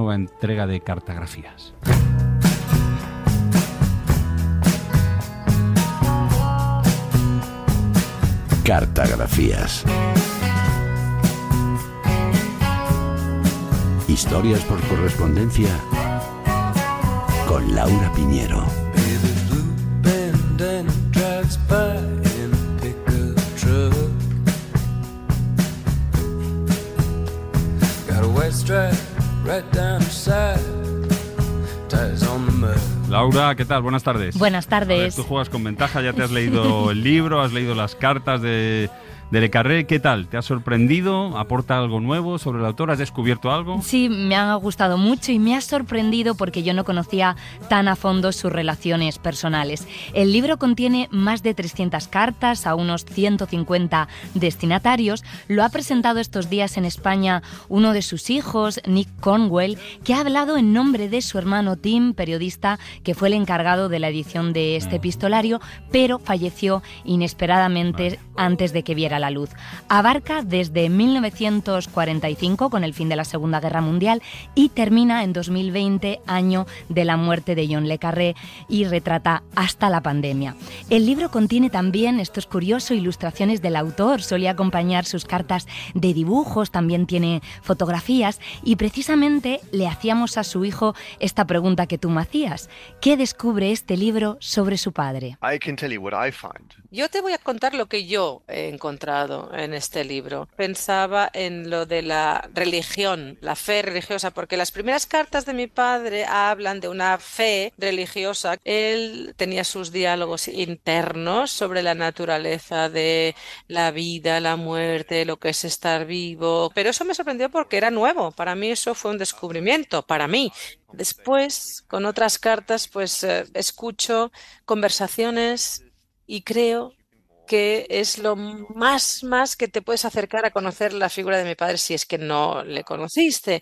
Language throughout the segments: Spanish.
nueva entrega de Cartografías. Cartografías. Historias por correspondencia con Laura Piñero. Laura, ¿qué tal? Buenas tardes. Buenas tardes. A ver, tú juegas con ventaja, ya te has leído el libro, has leído las cartas de Le Carré. ¿Qué tal? ¿Te ha sorprendido? ¿Aporta algo nuevo sobre el autor? ¿Has descubierto algo? Sí, me han gustado mucho y me ha sorprendido porque yo no conocía tan a fondo sus relaciones personales. El libro contiene más de 300 cartas a unos 150 destinatarios. Lo ha presentado estos días en España uno de sus hijos, Nick Cornwell, que ha hablado en nombre de su hermano Tim, periodista, que fue el encargado de la edición de este epistolario, pero falleció inesperadamente antes de que viera la luz. Abarca desde 1945, con el fin de la Segunda Guerra Mundial, y termina en 2020, año de la muerte de John le Carré, y retrata hasta la pandemia. El libro contiene también, esto es curioso, ilustraciones del autor. Solía acompañar sus cartas de dibujos, también tiene fotografías, y precisamente le hacíamos a su hijo esta pregunta que tú me hacías. ¿Qué descubre este libro sobre su padre? Yo te voy a contar lo que yo he encontrado en este libro. Pensaba en lo de la religión, la fe religiosa, porque las primeras cartas de mi padre hablan de una fe religiosa. Él tenía sus diálogos internos sobre la naturaleza de la vida, la muerte, lo que es estar vivo, pero eso me sorprendió porque era nuevo. Para mí eso fue un descubrimiento, para mí. Después, con otras cartas, pues escucho conversaciones y creo que es lo más que te puedes acercar a conocer la figura de mi padre si es que no le conociste.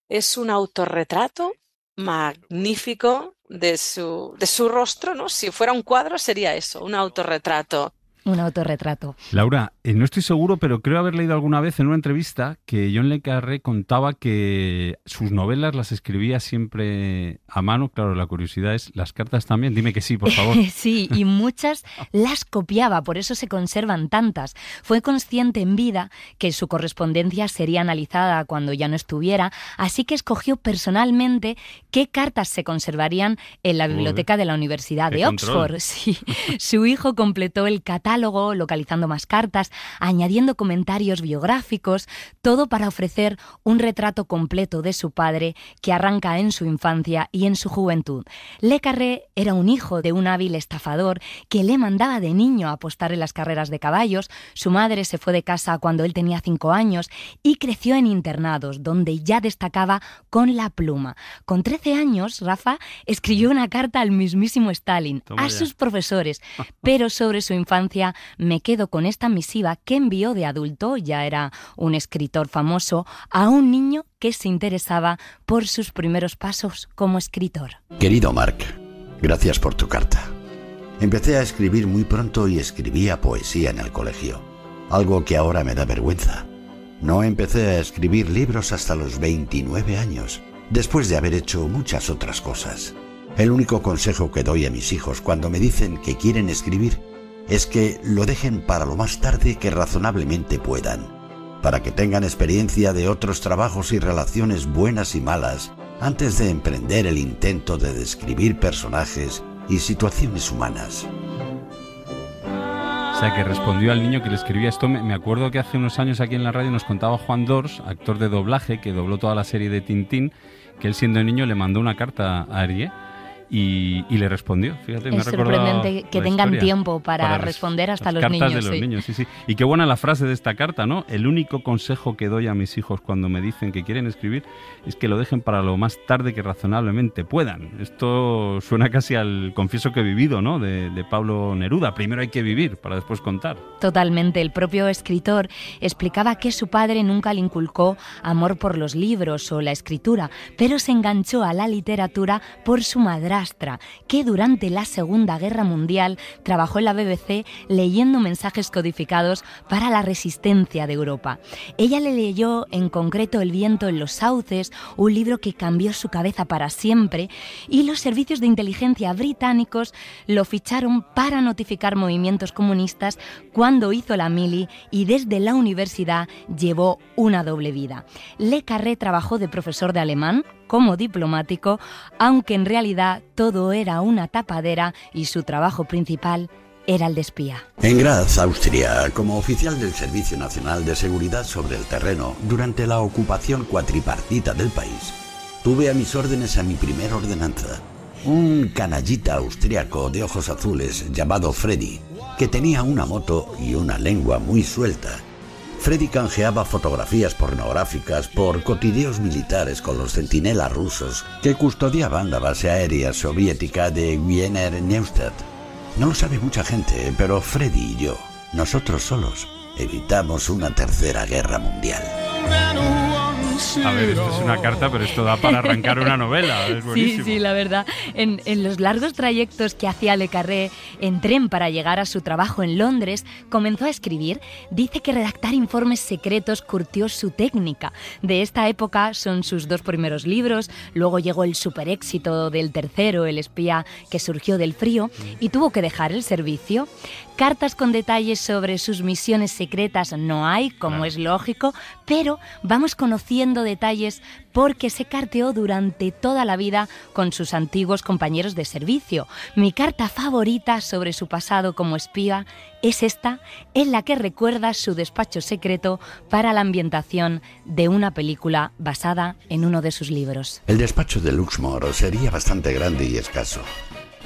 Es un autorretrato magnífico de su rostro, ¿no? Si fuera un cuadro sería eso, un autorretrato. Un autorretrato. Laura, no estoy seguro, pero creo haber leído alguna vez en una entrevista que John le Carré contaba que sus novelas las escribía siempre a mano. Claro, la curiosidad es, ¿las cartas también? Dime que sí, por favor. Sí, y muchas las copiaba, por eso se conservan tantas. Fue consciente en vida que su correspondencia sería analizada cuando ya no estuviera, así que escogió personalmente qué cartas se conservarían en la biblioteca de la Universidad de Oxford. Sí. Su hijo completó el catálogo, localizando más cartas, añadiendo comentarios biográficos, todo para ofrecer un retrato completo de su padre que arranca en su infancia y en su juventud. Le Carré era un hijo de un hábil estafador que le mandaba de niño a apostar en las carreras de caballos. Su madre se fue de casa cuando él tenía 5 años y creció en internados, donde ya destacaba con la pluma. Con 13 años, Rafa escribió una carta al mismísimo Stalin, a sus profesores, pero sobre su infancia me quedo con esta misiva que envió de adulto, ya era un escritor famoso, a un niño que se interesaba por sus primeros pasos como escritor. Querido Mark, gracias por tu carta. Empecé a escribir muy pronto y escribía poesía en el colegio, algo que ahora me da vergüenza. No empecé a escribir libros hasta los 29 años, después de haber hecho muchas otras cosas. El único consejo que doy a mis hijos cuando me dicen que quieren escribir es que lo dejen para lo más tarde que razonablemente puedan, para que tengan experiencia de otros trabajos y relaciones buenas y malas antes de emprender el intento de describir personajes y situaciones humanas. O sea, que respondió al niño que le escribía esto. Me acuerdo que hace unos años aquí en la radio nos contaba Juan Dors, actor de doblaje, que dobló toda la serie de Tintín, que él siendo niño le mandó una carta a Hergé y le respondió. Fíjate, me ha recordado sorprendente que tengan tiempo para responder hasta los niños. Cartas de los niños, sí. Y qué buena la frase de esta carta, ¿no? El único consejo que doy a mis hijos cuando me dicen que quieren escribir es que lo dejen para lo más tarde que razonablemente puedan. Esto suena casi al confieso que he vivido, ¿no? De Pablo Neruda. Primero hay que vivir para después contar. Totalmente. El propio escritor explicaba que su padre nunca le inculcó amor por los libros o la escritura, pero se enganchó a la literatura por su madrastra madrastra que durante la Segunda Guerra Mundial trabajó en la BBC leyendo mensajes codificados para la resistencia de Europa. Ella le leyó en concreto El viento en los sauces, un libro que cambió su cabeza para siempre, y los servicios de inteligencia británicos lo ficharon para notificar movimientos comunistas cuando hizo la mili, y desde la universidad llevó una doble vida. Le Carré trabajó de profesor de alemán, como diplomático, aunque en realidad todo era una tapadera y su trabajo principal era el de espía. En Graz, Austria, como oficial del Servicio Nacional de Seguridad sobre el terreno durante la ocupación cuatripartita del país, tuve a mis órdenes a mi primer ordenanza, un canallita austriaco de ojos azules llamado Freddy, que tenía una moto y una lengua muy suelta. Freddy canjeaba fotografías pornográficas por cotidios militares con los centinelas rusos que custodiaban la base aérea soviética de Wiener Neustadt. No lo sabe mucha gente, pero Freddy y yo, nosotros solos, evitamos una tercera guerra mundial. A ver, esto es una carta, pero esto da para arrancar una novela, es buenísimo. Sí, la verdad. En los largos trayectos que hacía Le Carré en tren para llegar a su trabajo en Londres, comenzó a escribir. Dice que redactar informes secretos curtió su técnica. De esta época son sus 2 primeros libros, luego llegó el superéxito del tercero, El espía que surgió del frío, y tuvo que dejar el servicio. Cartas con detalles sobre sus misiones secretas no hay, como es lógico, pero vamos conociendo detalles porque se carteó durante toda la vida con sus antiguos compañeros de servicio. Mi carta favorita sobre su pasado como espía es esta, en la que recuerda su despacho secreto para la ambientación de una película basada en uno de sus libros. El despacho de Luxmore sería bastante grande y escaso.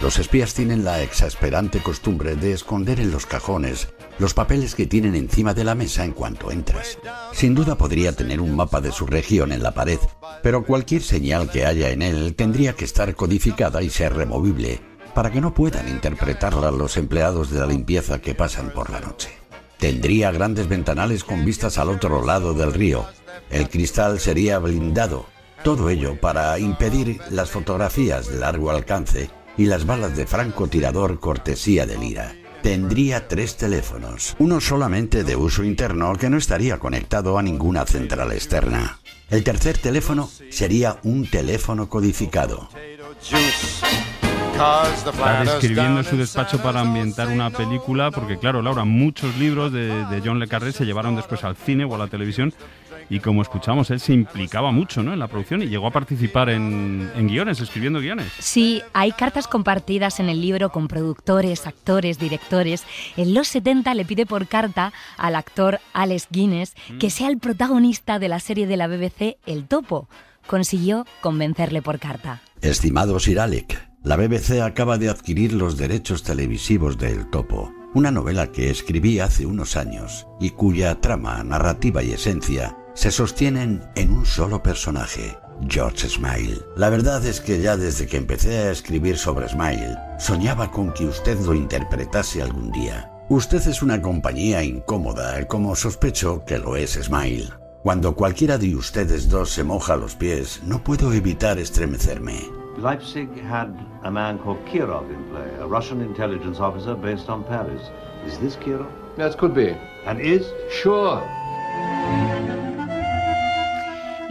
Los espías tienen la exasperante costumbre de esconder en los cajones los papeles que tienen encima de la mesa en cuanto entras. Sin duda podría tener un mapa de su región en la pared, pero cualquier señal que haya en él tendría que estar codificada y ser removible, para que no puedan interpretarla los empleados de la limpieza que pasan por la noche. Tendría grandes ventanales con vistas al otro lado del río. El cristal sería blindado. Todo ello para impedir las fotografías de largo alcance y las balas de francotirador cortesía de Lira. Tendría 3 teléfonos, uno solamente de uso interno que no estaría conectado a ninguna central externa. El tercer teléfono sería un teléfono codificado. Está describiendo su despacho para ambientar una película, porque claro, Laura, muchos libros de John Le Carré se llevaron después al cine o a la televisión, y como escuchamos, él se implicaba mucho, ¿no?, en la producción y llegó a participar en guiones, escribiendo guiones. Sí, hay cartas compartidas en el libro con productores, actores, directores. En los 70 le pide por carta al actor Alex Guinness que sea el protagonista de la serie de la BBC El Topo. Consiguió convencerle por carta. Estimado Sir Alec, la BBC acaba de adquirir los derechos televisivos de El Topo, una novela que escribí hace unos años y cuya trama, narrativa y esencia se sostienen en un solo personaje, George Smile. La verdad es que ya desde que empecé a escribir sobre Smile, soñaba con que usted lo interpretase algún día. Usted es una compañía incómoda, como sospecho que lo es Smile. Cuando cualquiera de ustedes dos se moja los pies, no puedo evitar estremecerme. Leipzig had a man called Kirov in play, a Russian intelligence officer based on Paris. Is this Kirov? Yes, could be. And is? Sure.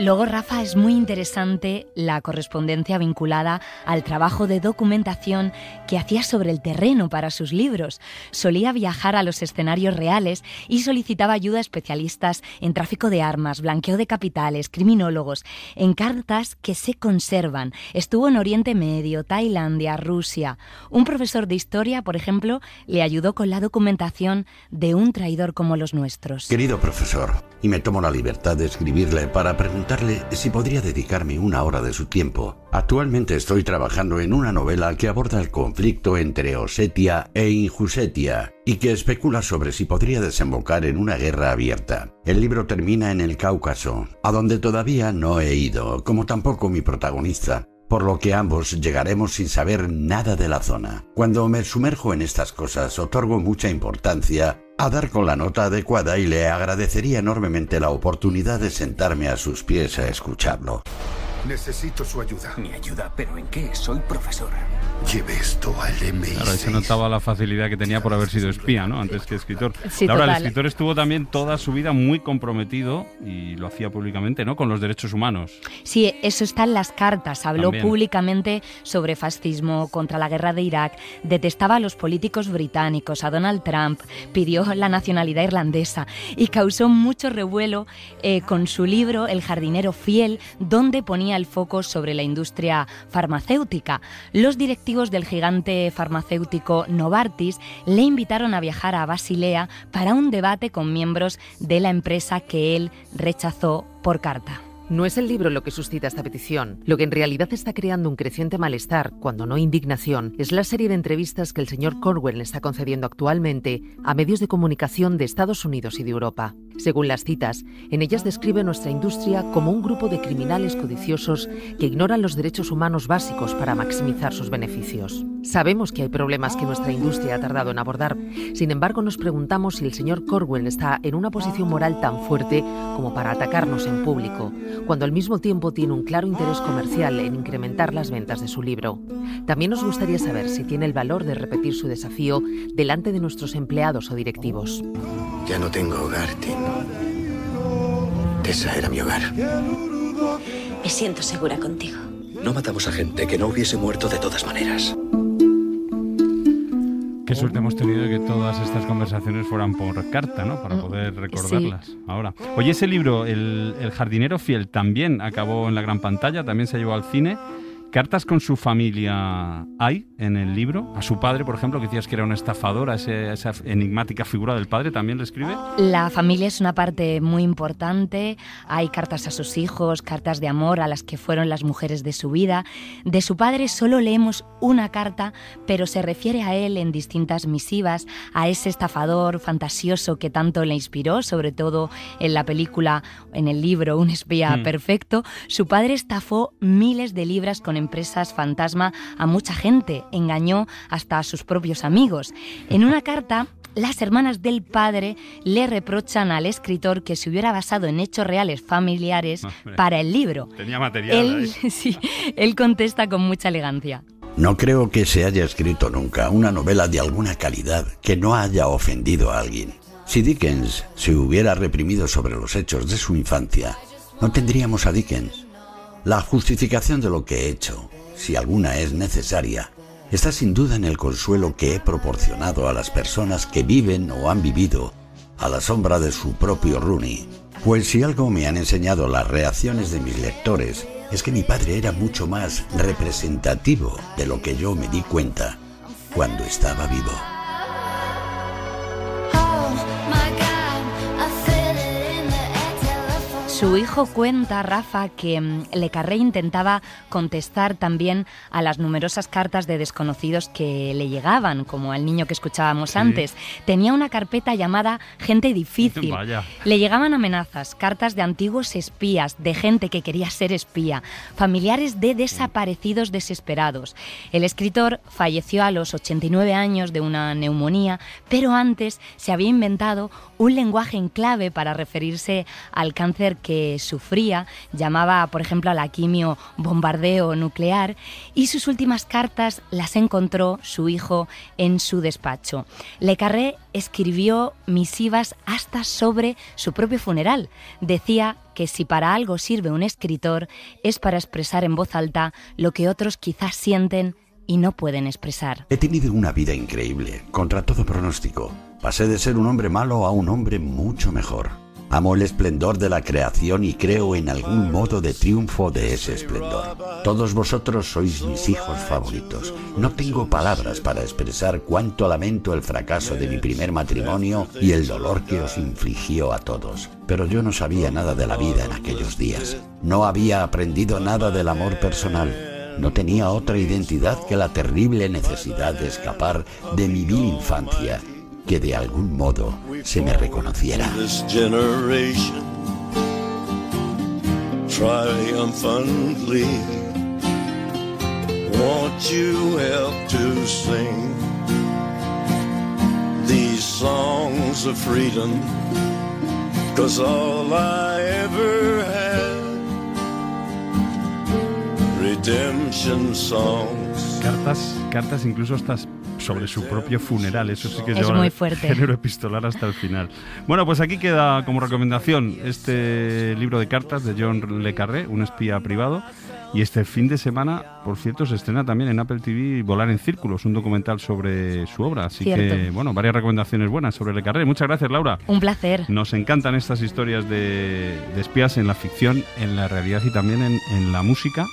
Luego, Rafa, es muy interesante la correspondencia vinculada al trabajo de documentación que hacía sobre el terreno para sus libros. Solía viajar a los escenarios reales y solicitaba ayuda a especialistas en tráfico de armas, blanqueo de capitales, criminólogos, en cartas que se conservan. Estuvo en Oriente Medio, Tailandia, Rusia. Un profesor de historia, por ejemplo, le ayudó con la documentación de un traidor como los nuestros. Querido profesor, y me tomo la libertad de escribirle para preguntarle si podría dedicarme una hora de su tiempo. Actualmente estoy trabajando en una novela que aborda el conflicto entre Osetia e Ingusetia y que especula sobre si podría desembocar en una guerra abierta. El libro termina en el Cáucaso, a donde todavía no he ido, como tampoco mi protagonista, por lo que ambos llegaremos sin saber nada de la zona. Cuando me sumerjo en estas cosas, otorgo mucha importancia a dar con la nota adecuada y le agradecería enormemente la oportunidad de sentarme a sus pies a escucharlo. Necesito su ayuda. Mi ayuda, ¿pero en qué? Soy profesor. Lleve esto al MI6. Claro, ahí se notaba la facilidad que tenía por haber sido espía, ¿no? Antes que escritor. Sí, Laura, el total. escritor estuvo también toda su vida muy comprometido, y lo hacía públicamente, ¿no?, con los derechos humanos. Sí, eso está en las cartas. Habló También. públicamente sobre fascismo, contra la guerra de Irak, detestaba a los políticos británicos, a Donald Trump, pidió la nacionalidad irlandesa y causó mucho revuelo con su libro El jardinero fiel, donde ponía el foco sobre la industria farmacéutica. Los directivos del gigante farmacéutico Novartis le invitaron a viajar a Basilea para un debate con miembros de la empresa que él rechazó por carta. No es el libro lo que suscita esta petición. Lo que en realidad está creando un creciente malestar, cuando no indignación, es la serie de entrevistas que el señor Corwell está concediendo actualmente a medios de comunicación de Estados Unidos y de Europa. Según las citas, en ellas describe nuestra industria como un grupo de criminales codiciosos que ignoran los derechos humanos básicos para maximizar sus beneficios. Sabemos que hay problemas que nuestra industria ha tardado en abordar. Sin embargo, nos preguntamos si el señor Corwell está en una posición moral tan fuerte como para atacarnos en público, cuando al mismo tiempo tiene un claro interés comercial en incrementar las ventas de su libro. También nos gustaría saber si tiene el valor de repetir su desafío delante de nuestros empleados o directivos. Ya no tengo hogar, Tim. Tessa era mi hogar. Me siento segura contigo. No matamos a gente que no hubiese muerto de todas maneras. Qué suerte hemos tenido de que todas estas conversaciones fueran por carta, ¿no?, para poder recordarlas. Sí. Ahora. Oye, ese libro, el jardinero fiel, también acabó en la gran pantalla, también se llevó al cine. ¿Cartas con su familia hay en el libro? A su padre, por ejemplo, que decías que era una estafadora, esa enigmática figura del padre, ¿también le escribe? La familia es una parte muy importante. Hay cartas a sus hijos, cartas de amor a las que fueron las mujeres de su vida. De su padre solo leemos una carta, pero se refiere a él en distintas misivas, a ese estafador fantasioso que tanto le inspiró, sobre todo en la película, en el libro Un espía perfecto. Su padre estafó miles de libras con empresas fantasma a mucha gente, engañó hasta a sus propios amigos. En una carta, las hermanas del padre le reprochan al escritor que se hubiera basado en hechos reales familiares para el libro. Tenía material ahí. Sí, él contesta con mucha elegancia. No creo que se haya escrito nunca una novela de alguna calidad que no haya ofendido a alguien. Si Dickens se hubiera reprimido sobre los hechos de su infancia, no tendríamos a Dickens. La justificación de lo que he hecho, si alguna es necesaria, está sin duda en el consuelo que he proporcionado a las personas que viven o han vivido a la sombra de su propio Rooney. Pues si algo me han enseñado las reacciones de mis lectores, es que mi padre era mucho más representativo de lo que yo me di cuenta cuando estaba vivo. Su hijo cuenta, Rafa, que Le Carré intentaba contestar también a las numerosas cartas de desconocidos que le llegaban, como al niño que escuchábamos antes. Tenía una carpeta llamada Gente Difícil. Vaya. Le llegaban amenazas, cartas de antiguos espías, de gente que quería ser espía, familiares de desaparecidos desesperados. El escritor falleció a los 89 años de una neumonía, pero antes se había inventado un lenguaje en clave para referirse al cáncer que sufría. Llamaba, por ejemplo, a la quimio bombardeo nuclear, y sus últimas cartas las encontró su hijo en su despacho. Le Carré escribió misivas hasta sobre su propio funeral. Decía que si para algo sirve un escritor es para expresar en voz alta lo que otros quizás sienten y no pueden expresar. He tenido una vida increíble, contra todo pronóstico. Pasé de ser un hombre malo a un hombre mucho mejor. Amo el esplendor de la creación y creo en algún modo de triunfo de ese esplendor. Todos vosotros sois mis hijos favoritos. No tengo palabras para expresar cuánto lamento el fracaso de mi primer matrimonio y el dolor que os infligió a todos. Pero yo no sabía nada de la vida en aquellos días. No había aprendido nada del amor personal. No tenía otra identidad que la terrible necesidad de escapar de mi vil infancia, que de algún modo se me reconociera. Triumphantly, won't you help to sing these songs of freedom? 'Cause all I ever had redemption songs. Cartas incluso hasta sobre su propio funeral. Eso sí que es muy fuerte. Género epistolar hasta el final. Bueno, pues aquí queda como recomendación este libro de cartas de John le Carré, un espía privado. Y este fin de semana, por cierto, se estrena también en Apple TV Volar en Círculos, un documental sobre su obra. Así que, bueno, varias recomendaciones buenas sobre le Carré. Muchas gracias, Laura. Un placer. Nos encantan estas historias de espías en la ficción, en la realidad y también en la música.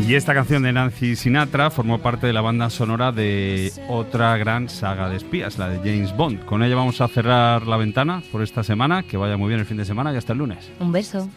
Y esta canción de Nancy Sinatra formó parte de la banda sonora de otra gran saga de espías, la de James Bond. Con ella vamos a cerrar la ventana por esta semana. Que vaya muy bien el fin de semana y hasta el lunes. Un beso.